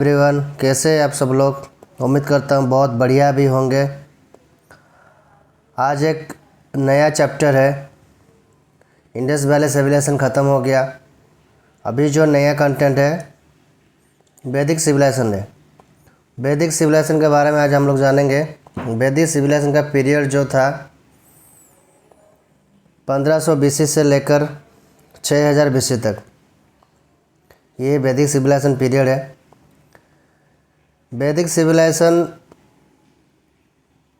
Everyone, कैसे हैं आप सब लोग। उम्मीद करता हूँ बहुत बढ़िया भी होंगे। आज एक नया चैप्टर है। इंडस वैली सिविलाइजेशन ख़त्म हो गया। अभी जो नया कंटेंट है वैदिक सिविलाइजेशन है। वैदिक सिविलाइजेशन के बारे में आज हम लोग जानेंगे। वैदिक सिविलाइजेशन का पीरियड जो था 1500 BC से लेकर 6000 BC तक, ये वैदिक सिविलाइजेशन पीरियड है। वैदिक सिविलाइजेशन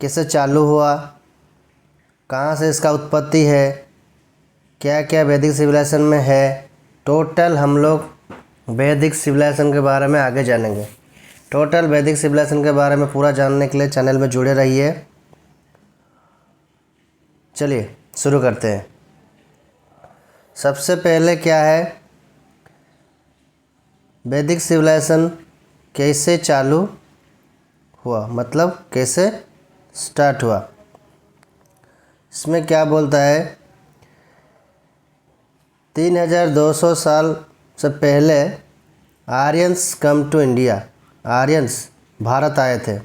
कैसे चालू हुआ, कहाँ से इसका उत्पत्ति है, क्या क्या वैदिक सिविलाइजेशन में है, टोटल हम लोग वैदिक सिविलाइजेशन के बारे में आगे जानेंगे। टोटल वैदिक सिविलाइजेशन के बारे में पूरा जानने के लिए चैनल में जुड़े रहिए। चलिए शुरू करते हैं। सबसे पहले क्या है, वैदिक सिविलाइजेशन कैसे चालू हुआ, मतलब कैसे स्टार्ट हुआ। इसमें क्या बोलता है, 3200 साल से पहले Aryans come to India. Aryans Bharat आए थे।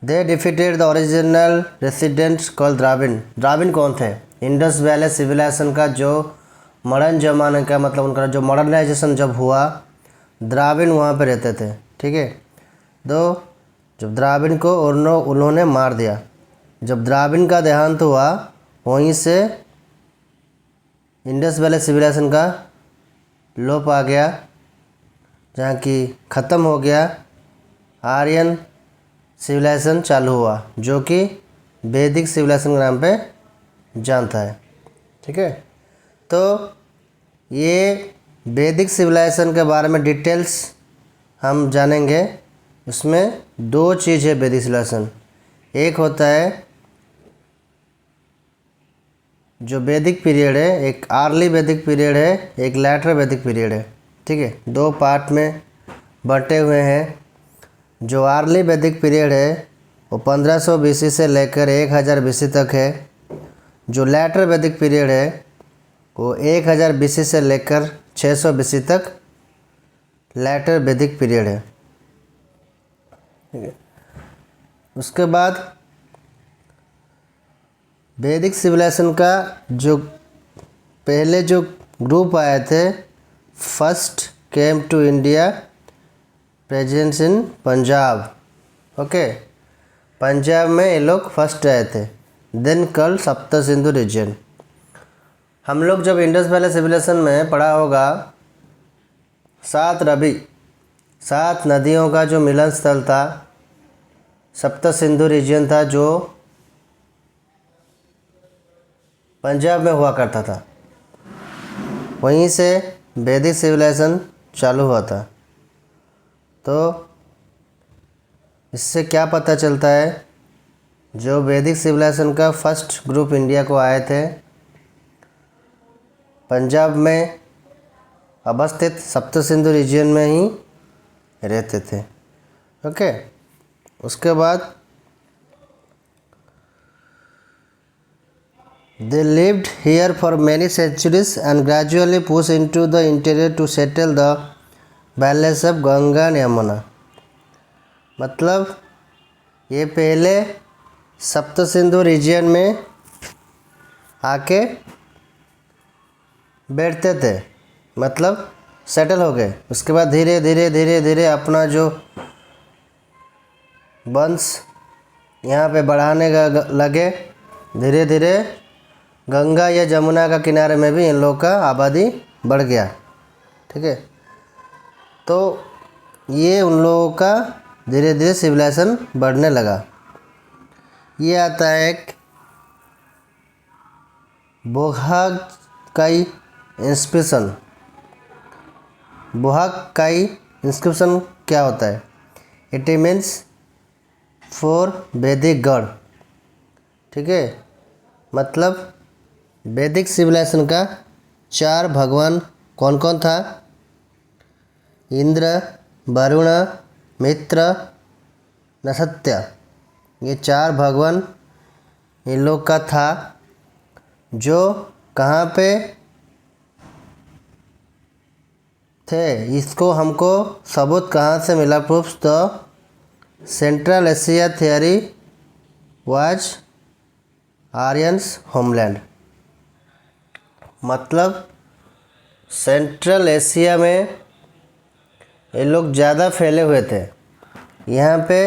They defeated the original residents call Dravid. Dravid कौन थे? इंडस वैली सिविलाइजेशन का जो मॉडर्न जमाने का, मतलब उनका जो मॉडर्नाइजेशन जब हुआ, द्राविड वहाँ पे रहते थे। ठीक है। तो जब द्राविड को उन्होंने मार दिया। जब द्राविड का देहांत हुआ, वहीं से इंडस वैली सिविलाइजेशन का लोप आ गया, जहाँ की ख़त्म हो गया। आर्यन सिविलाइजेशन चालू हुआ, जो कि वैदिक सिविलाइजेशन के नाम पे जानता है। ठीक है। तो ये वैदिक सिविलाइजेशन के बारे में डिटेल्स हम जानेंगे। उसमें दो चीज़ है वैदिक सिविलाइजेशन। एक होता है जो वैदिक पीरियड है, एक अर्ली वैदिक पीरियड है, एक लेटर वैदिक पीरियड है। ठीक है। दो पार्ट में बंटे हुए हैं। जो अर्ली वैदिक पीरियड है वो 1500 BC से लेकर 1000 BC तक है। जो लेटर वैदिक पीरियड है वो 1000 BC से लेकर 600 BC तक लेटर वैदिक पीरियड है। ठीक है। उसके बाद वैदिक सिविलाइजेशन का जो पहले जो ग्रुप आए थे, first came to India presence in Punjab. Okay, Punjab में ये लोग फर्स्ट आए थे। देन कल सप्त सिंधु रीजन। हम लोग जब इंडस वैली सिविलाइजेशन में पढ़ा होगा, 7 रवि, 7 नदियों का जो मिलन स्थल था, सप्त सिंधु रीजन था, जो पंजाब में हुआ करता था। वहीं से वैदिक सिविलाइजेशन चालू हुआ था। तो इससे क्या पता चलता है, जो वैदिक सिविलाइजेशन का फर्स्ट ग्रुप इंडिया को आए थे, पंजाब में अवस्थित सप्त सिंधु रीजन में ही रहते थे। ओके। उसके बाद they lived here for many centuries and gradually pushed into the interior to settle the valleys of Ganga and Yamuna. मतलब ये पहले सप्त सिंधु रीजन में आके बैठते थे, मतलब सेटल हो गए। उसके बाद धीरे धीरे धीरे धीरे अपना जो वंश यहाँ पे बढ़ाने का लगे। धीरे धीरे गंगा या जमुना का किनारे में भी इन लोग का आबादी बढ़ गया। ठीक है। तो ये उन लोगों का धीरे धीरे सिविलाइजेशन बढ़ने लगा। ये आता है एक बोहाकाई इंस्क्रिप्शन। बोहाकाई इंस्क्रिप्शन क्या होता है? इट मीन्स फॉर वैदिक गॉड। ठीक है। मतलब वैदिक सिविलाइजेशन का 4 भगवान कौन कौन था? इंद्र, वरुण, मित्र, नसत्य। ये 4 भगवान इन लोग का था, जो कहाँ पे थे। इसको हमको सबूत कहाँ से मिला? Proofs the central Asia theory was Aryans homeland. मतलब सेंट्रल एशिया में ये लोग ज़्यादा फैले हुए थे। यहाँ पे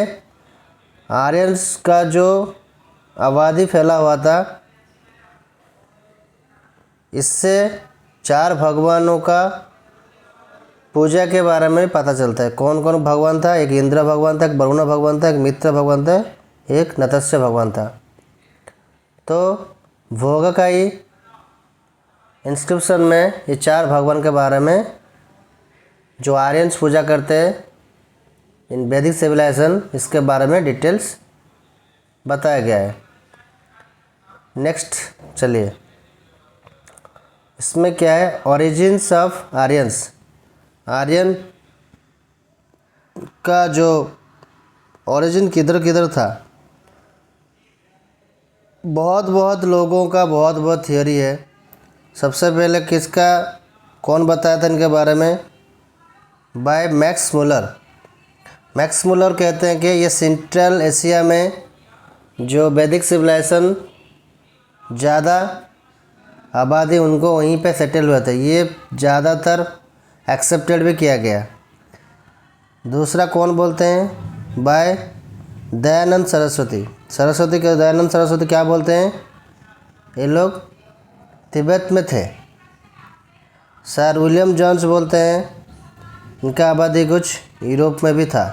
आर्यंस का जो आबादी फैला हुआ था, इससे 4 भगवानों का पूजा के बारे में पता चलता है। कौन कौन भगवान था? एक इंद्र भगवान था, एक वरुण भगवान था, एक मित्र भगवान था, एक नत्स्य भगवान था। तो भोगाकाई इंस्क्रिप्शन में ये 4 भगवान के बारे में जो आर्यंस पूजा करते हैं इन वैदिक सिविलाइजेशन, इसके बारे में डिटेल्स बताया गया है। नेक्स्ट चलिए, इसमें क्या है? Origins of Aryans. आर्यन का जो ओरिजिन किधर किधर था, बहुत लोगों का बहुत थियोरी है। सबसे पहले किसका, कौन बताया था इनके बारे में? By Max Muller. Max Muller कहते हैं कि ये सेंट्रल एशिया में जो वैदिक सिविलाइजेशन ज़्यादा आबादी उनको वहीं पे सेटल हुए थे, ये ज़्यादातर एक्सेप्टेड भी किया गया। दूसरा कौन बोलते हैं? बाय दयानंद सरस्वती। सरस्वती के दयानंद सरस्वती क्या बोलते हैं? ये लोग तिब्बत में थे। सर विलियम जोन्स बोलते हैं इनका आबादी कुछ यूरोप में भी था।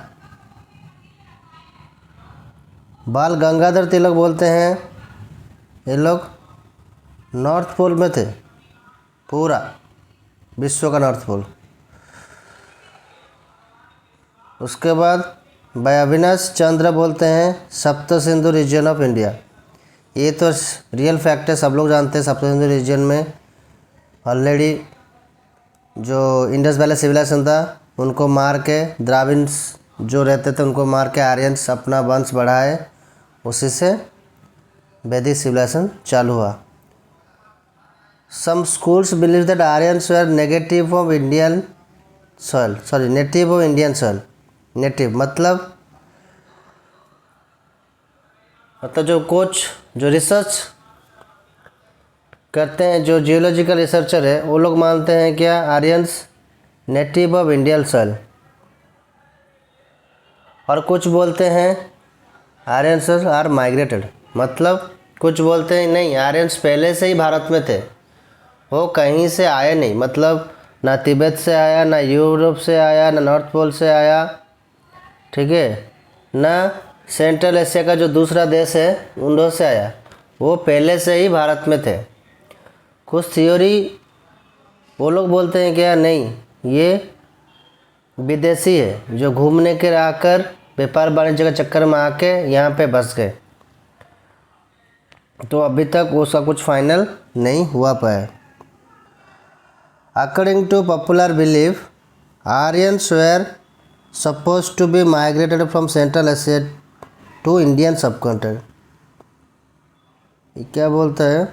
बाल गंगाधर तिलक बोलते हैं ये लोग नॉर्थ पोल में थे, पूरा विश्व का नॉर्थ पोल। उसके बाद भाई अविनाश चंद्र बोलते हैं सप्त सिंधु रीजन ऑफ इंडिया। ये तो रियल फैक्ट है, सब लोग जानते हैं। सप्त सिंधु रीजन में ऑलरेडी जो इंडस वैली सिविलाइजेशन था उनको मार के, द्राविड्स जो रहते थे उनको मार के आर्यंस अपना वंश बढ़ाए, उसी से वैदिक सिविलाइजेशन चालू हुआ। Some schools believe that Aryans were native of Indian soil. Native मतलब जो रिसर्च करते हैं, जो जियोलॉजिकल रिसर्चर है, वो लोग मानते हैं क्या Aryans native of Indian soil. और कुछ बोलते हैं आर्यंस आर माइग्रेटेड। मतलब कुछ बोलते हैं नहीं, आर्यंस पहले से ही भारत में थे, वो कहीं से आए नहीं। मतलब ना तिब्बत से आया, ना यूरोप से आया, ना नॉर्थ पोल से आया, ठीक है, ना सेंट्रल एशिया का जो दूसरा देश है उन से आया, वो पहले से ही भारत में थे। कुछ थ्योरी वो लोग बोलते हैं क्या नहीं, ये विदेशी है जो घूमने के आकर व्यापार वाणिज्य के चक्कर में आके यहाँ पे बस गए। तो अभी तक उसका कुछ फाइनल नहीं हुआ पाया। According to popular belief Aryans were suppose to be migrated from Central Asia to Indian subcontinent. ये क्या बोलता है?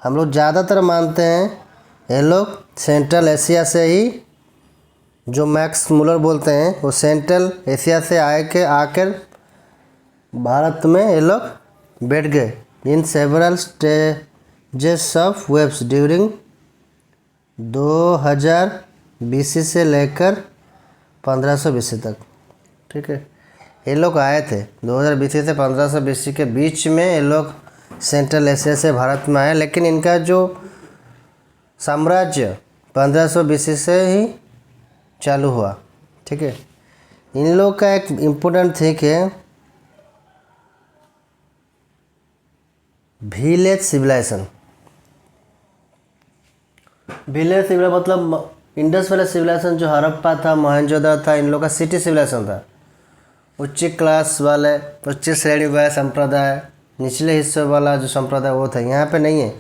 हम लोग ज़्यादातर मानते हैं ये लोग सेंट्रल एशिया से ही, जो मैक्स मुलर बोलते हैं वो सेंट्रल एशिया से आकर भारत में ये लोग बैठ गए। In several stages of waves during 2000 BC से लेकर 1500 BC तक, ठीक है। ये लोग आए थे 2000 BC से 1500 BC के बीच में, ये लोग सेंट्रल एशिया से भारत में आए। लेकिन इनका जो साम्राज्य 1500 BC से ही चालू हुआ, ठीक है। इन लोग का एक इम्पोर्टेंट थिंग है विलेज सिविलाइजेशन। विलेज सिविलाइजेशन मतलब इंडस वैली सिविलाइजेशन जो हड़प्पा था, मोहनजोदड़ो था, इन लोग का सिटी सिविलाइजेशन था। उच्च क्लास वाले, उच्च श्रेणी वाले संप्रदाय, निचले हिस्से वाला जो संप्रदाय वो था। यहाँ पे नहीं है,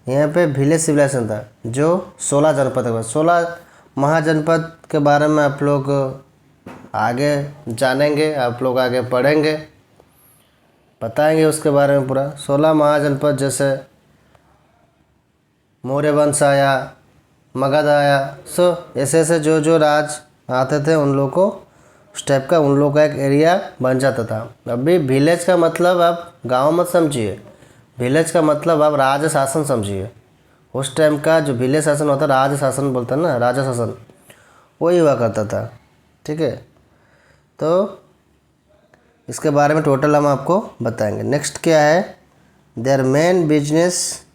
यहाँ पे विलेज सिविलाइजेशन था जो 16 जनपद का। 16 महाजनपद के बारे में आप लोग आगे जानेंगे, आप लोग आगे पढ़ेंगे, बताएंगे उसके बारे में पूरा। 16 महाजनपद जैसे मौर्य वंश आया, मगध आया। सो ऐसे ऐसे जो जो राज आते थे उन लोग को उस टाइप का उन लोग का एक एरिया बन जाता था। अभी विलेज का मतलब आप गांव मत समझिए, विलेज का मतलब आप राज शासन समझिए। उस टाइम का जो विलेज शासन होता राज शासन बोलता है ना, राजा शासन, वही हुआ करता था। ठीक है, तो इसके बारे में टोटल हम आपको बताएंगे। नेक्स्ट क्या है, their main business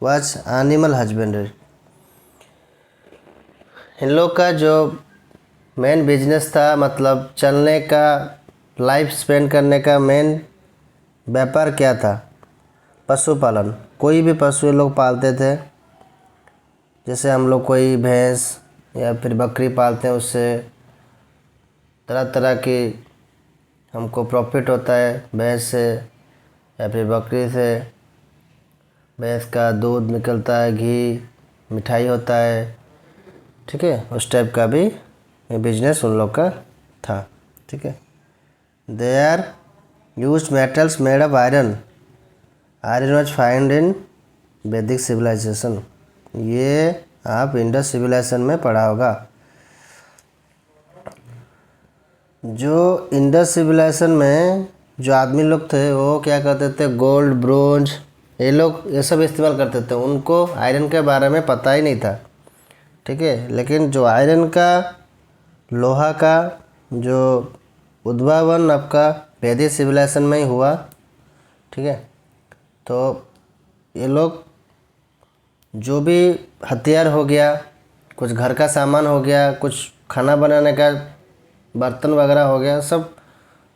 was animal husbandry. इन लोग का जो मेन बिजनेस था, मतलब चलने का, लाइफ स्पेंड करने का मेन व्यापार क्या था, पशुपालन। कोई भी पशु ये लोग पालते थे, जैसे हम लोग कोई भैंस या फिर बकरी पालते हैं, उससे तरह तरह की हमको प्रॉफिट होता है भैंस से या फिर बकरी से। भैंस का दूध निकलता है, घी, मिठाई होता है। ठीक है, उस टाइप का भी बिजनेस उन लोग का था। ठीक है, they are use metals made of iron. Iron was find in Vedic civilization. ये आप इंडस सिविलाइजेशन में पढ़ा होगा। जो इंडस सिविलाइजेशन में जो आदमी लोग थे वो क्या करते थे, गोल्ड, ब्रोंज, ये सब इस्तेमाल करते थे। उनको आयरन के बारे में पता ही नहीं था। ठीक है, लेकिन जो आयरन का, लोहा का जो उद्भावन आपका वैदिक सिविलाइजेशन में ही हुआ। ठीक है, तो ये लोग जो भी हथियार हो गया, कुछ घर का सामान हो गया, कुछ खाना बनाने का बर्तन वगैरह हो गया, सब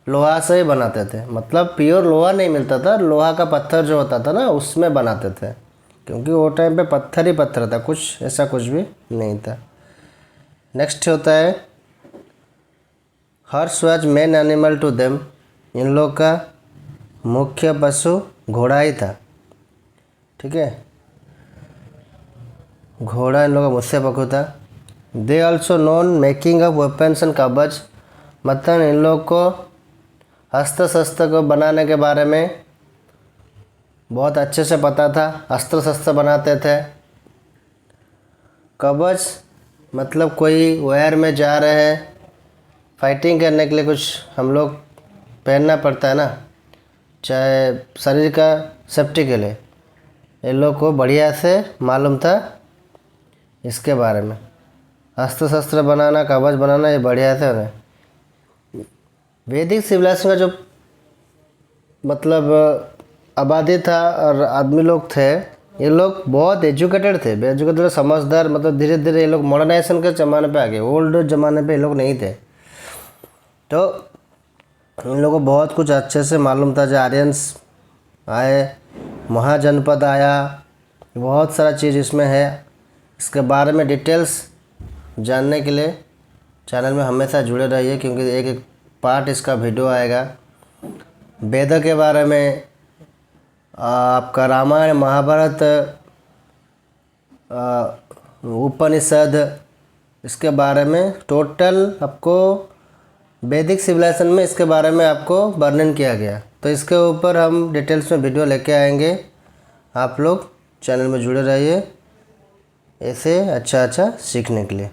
लोहा से ही बनाते थे। मतलब प्योर लोहा नहीं मिलता था, लोहा का पत्थर जो होता था ना उसमें बनाते थे, क्योंकि वो टाइम पे पत्थर ही पत्थर था, कुछ ऐसा कुछ भी नहीं था। नेक्स्ट होता है horse was main animal to them. इन लोग का मुख्य पशु घोड़ा ही था। ठीक है, घोड़ा इन लोग का मुख्य पशु था। They also known making of weapons and कवच। मतलब इन लोग को अस्त्र शस्त्र को बनाने के बारे में बहुत अच्छे से पता था, अस्त्र शस्त्र बनाते थे। कवच मतलब कोई वॉर में जा रहे हैं, फाइटिंग करने के लिए कुछ हम लोग पहनना पड़ता है ना, चाहे शरीर का सेफ्टी के लिए। इन लोग को बढ़िया से मालूम था इसके बारे में, अस्त्र शस्त्र बनाना, कवच बनाना, ये बढ़िया से उन्हें। वैदिक सिविलाइजेशन का जो मतलब आबादी था और आदमी लोग थे, ये लोग बहुत एजुकेटेड थे, एजुकेटेड, समझदार। मतलब धीरे धीरे ये लोग मॉडर्नाइजेशन के ज़माने पे आ गए, ओल्ड ज़माने पे ये लोग नहीं थे। तो इन लोगों को बहुत कुछ अच्छे से मालूम था। जो आर्यंस आए, महाजनपद आया, बहुत सारा चीज़ इसमें है। इसके बारे में डिटेल्स जानने के लिए चैनल में हमेशा जुड़े रहिए, क्योंकि एक एक पार्ट इसका वीडियो आएगा। वेद के बारे में, आपका रामायण, महाभारत, उपनिषद, इसके बारे में टोटल आपको वैदिक सिविलाइजेशन में इसके बारे में आपको वर्णन किया गया। तो इसके ऊपर हम डिटेल्स में वीडियो लेके आएंगे। आप लोग चैनल में जुड़े रहिए ऐसे अच्छा अच्छा सीखने के लिए।